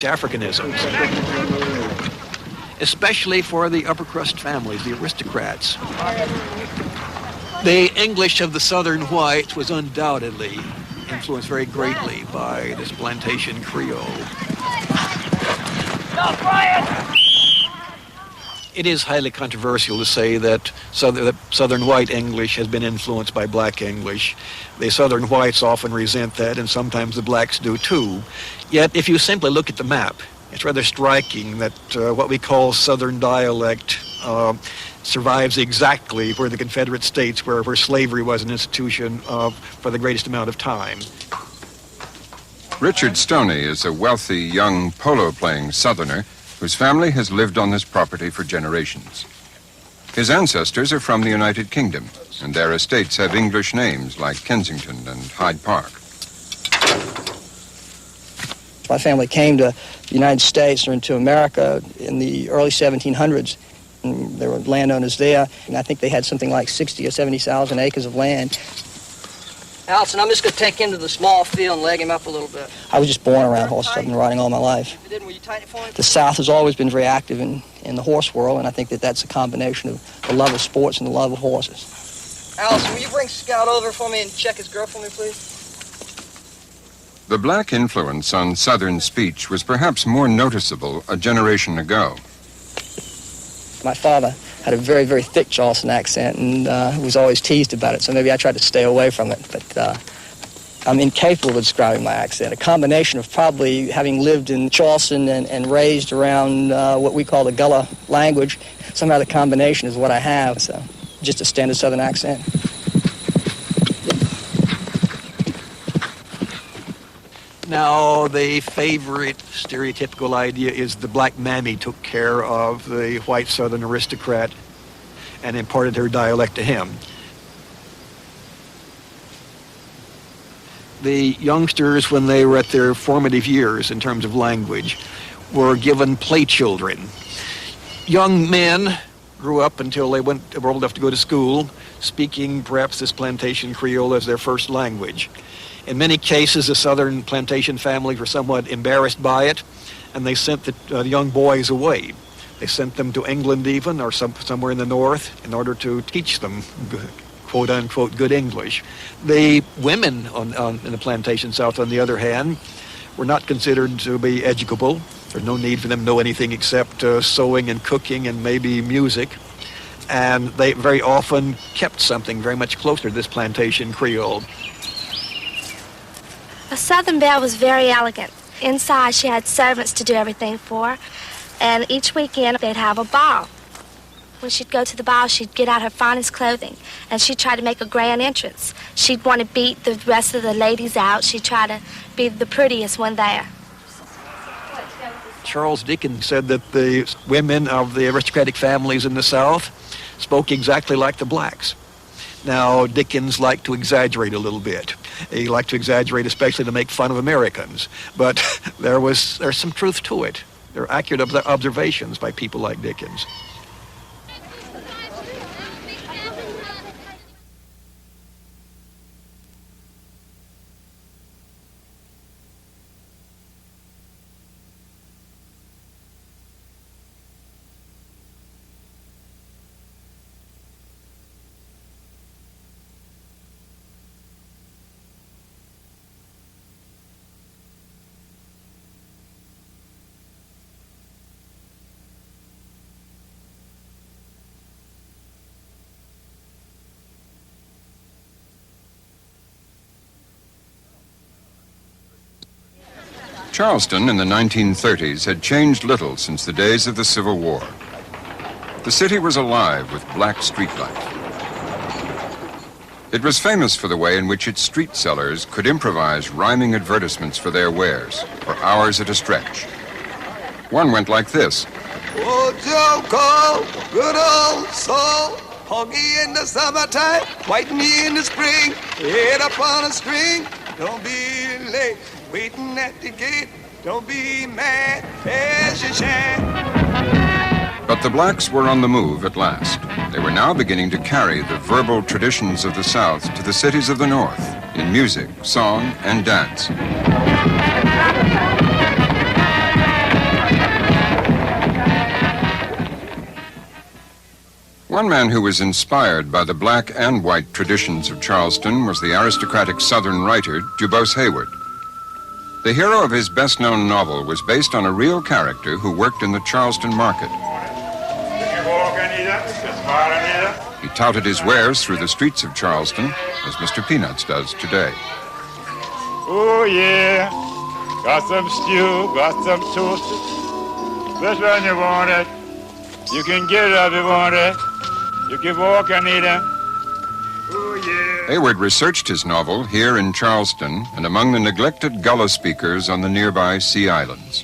Africanisms, especially for the upper crust families, the aristocrats. The English of the Southern whites was undoubtedly influenced very greatly by this plantation Creole. It is highly controversial to say that Southern white English has been influenced by black English. The Southern whites often resent that, and sometimes the blacks do too. Yet, if you simply look at the map, it's rather striking that what we call Southern dialect survives exactly where the Confederate States, where slavery was an institution for the greatest amount of time. Richard Stoney is a wealthy young polo-playing Southerner whose family has lived on this property for generations. His ancestors are from the United Kingdom, and their estates have English names like Kensington and Hyde Park. My family came to the United States or into America in the early 1700s. And there were landowners there, and I think they had something like 60 or 70,000 acres of land. Allison, I'm just going to take him to the small field and leg him up a little bit. I was just born around horses. I've been riding all my life. The South has always been very active in the horse world, and I think that that's a combination of the love of sports and the love of horses. Allison, will you bring Scout over for me and check his girl for me, please? The black influence on Southern speech was perhaps more noticeable a generation ago. My father had a very, very thick Charleston accent and was always teased about it, so maybe I tried to stay away from it. But I'm incapable of describing my accent. A combination of probably having lived in Charleston and raised around what we call the Gullah language. Somehow the combination is what I have, so just a standard Southern accent. Now, the favorite stereotypical idea is the black mammy took care of the white Southern aristocrat and imparted her dialect to him. The youngsters, when they were at their formative years in terms of language, were given play children. Young men grew up until they were old enough to go to school, speaking perhaps this plantation Creole as their first language. In many cases, the Southern plantation families were somewhat embarrassed by it, and they sent the young boys away. They sent them to England even, or somewhere in the North, in order to teach them, quote-unquote, good English. The women in the plantation South, on the other hand, were not considered to be educable. There's no need for them to know anything except sewing and cooking and maybe music. And they very often kept something very much closer to this plantation Creole. A Southern belle was very elegant. Inside, she had servants to do everything for her, and each weekend they'd have a ball. When she'd go to the ball, she'd get out her finest clothing, and she'd try to make a grand entrance. She'd want to beat the rest of the ladies out. She'd try to be the prettiest one there. Charles Dickens said that the women of the aristocratic families in the South spoke exactly like the blacks. Now, Dickens liked to exaggerate a little bit. He liked to exaggerate especially to make fun of Americans. But there's some truth to it. They're accurate observations by people like Dickens. Charleston in the 1930s had changed little since the days of the Civil War. The city was alive with black street life. It was famous for the way in which its street sellers could improvise rhyming advertisements for their wares for hours at a stretch. One went like this. Oh, Joe, good old soul, honky in the summertime, whitey in the spring, head up on a string, don't be late. Waiting at the gate, don't be mad as you shine. But the blacks were on the move at last. They were now beginning to carry the verbal traditions of the South to the cities of the North in music, song, and dance. One man who was inspired by the black and white traditions of Charleston was the aristocratic Southern writer, Dubose Heyward. The hero of his best-known novel was based on a real character who worked in the Charleston market. He touted his wares through the streets of Charleston, as Mr. Peanuts does today. Oh, yeah. Got some stew, got some toast. Which one you want it? You can get it if you want it. You can walk and eat it. Oh, yeah. Heyward researched his novel here in Charleston and among the neglected Gullah speakers on the nearby Sea Islands.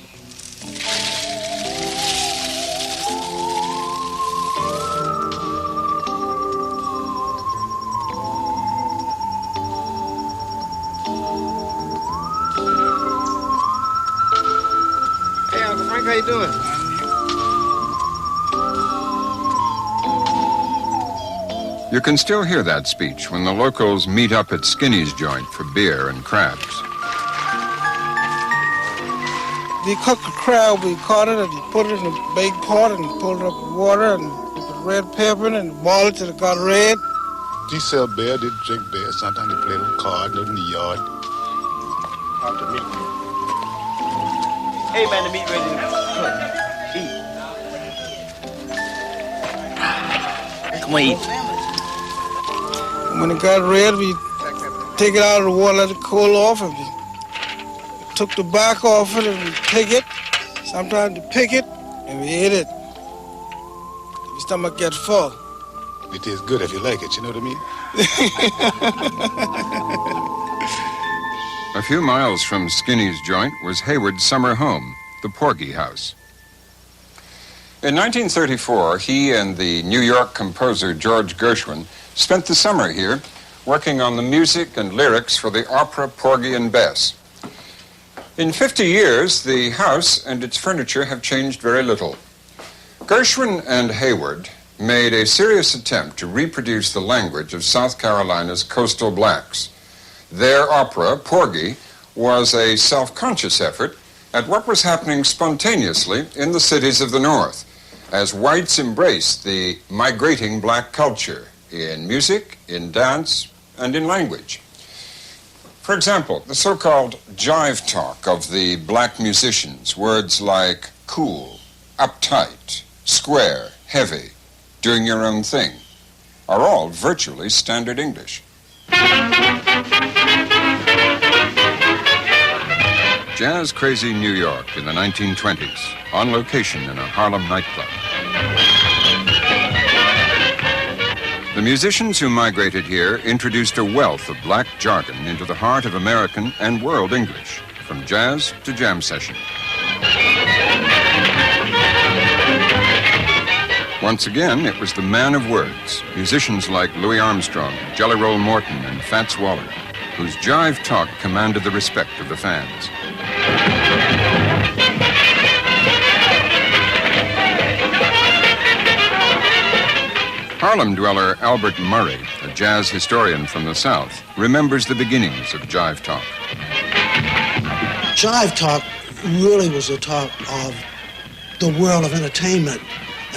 Hey, Uncle Frank, how you doing? You can still hear that speech when the locals meet up at Skinny's joint for beer and crabs. They cook the crab, we caught it, and you put it in a big pot and pull it up with water and put red pepper in it and boil it till it got red. They sell beer, they drink beer. Sometimes they play a little card in the yard. Out the meat. Hey, man, the meat ready to cook. Eat. Come on, eat. When it got red, we take it out of the water, let it cool off, and we took the bark off it and we pick it. Sometimes we pick it and we eat it. Your stomach gets full. It tastes good if you like it, you know what I mean? A few miles from Skinny's joint was Heyward's summer home, the Porgy House. In 1934, he and the New York composer George Gershwin spent the summer here working on the music and lyrics for the opera Porgy and Bess. In 50 years, the house and its furniture have changed very little. Gershwin and Heyward made a serious attempt to reproduce the language of South Carolina's coastal blacks. Their opera, Porgy, was a self-conscious effort at what was happening spontaneously in the cities of the North, as whites embraced the migrating black culture in music, in dance, and in language. For example, the so-called jive talk of the black musicians, words like cool, uptight, square, heavy, doing your own thing, are all virtually standard English. Jazz Crazy New York in the 1920s, on location in a Harlem nightclub. The musicians who migrated here introduced a wealth of black jargon into the heart of American and world English, from jazz to jam session. Once again, it was the man of words, musicians like Louis Armstrong, Jelly Roll Morton, and Fats Waller, whose jive talk commanded the respect of the fans. Harlem dweller Albert Murray, a jazz historian from the South, remembers the beginnings of jive talk. Jive talk really was a talk of the world of entertainment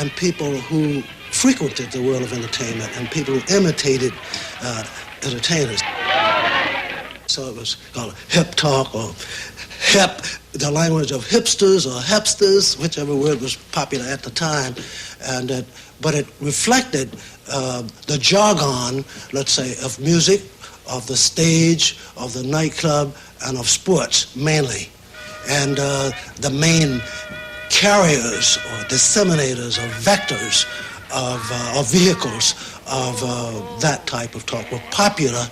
and people who frequented the world of entertainment and people who imitated entertainers. So it was called hip talk or hip, the language of hipsters or hipsters, whichever word was popular at the time, and but it reflected the jargon, let's say, of music, of the stage, of the nightclub, and of sports, mainly. And the main carriers or disseminators or vectors of vehicles of that type of talk were popular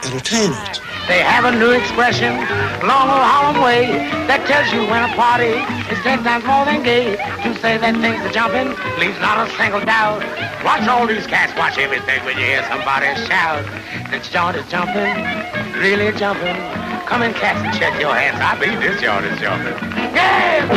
entertainers. They have a new expression, long old Harlem way, that tells you when a party is 10 times more than gay. To say that things are jumping leaves not a single doubt. Watch all these cats, watch everything when you hear somebody shout. This joint is jumping, really jumping. Come in, cats, and check your hands. I mean, this joint is jumping. Yeah!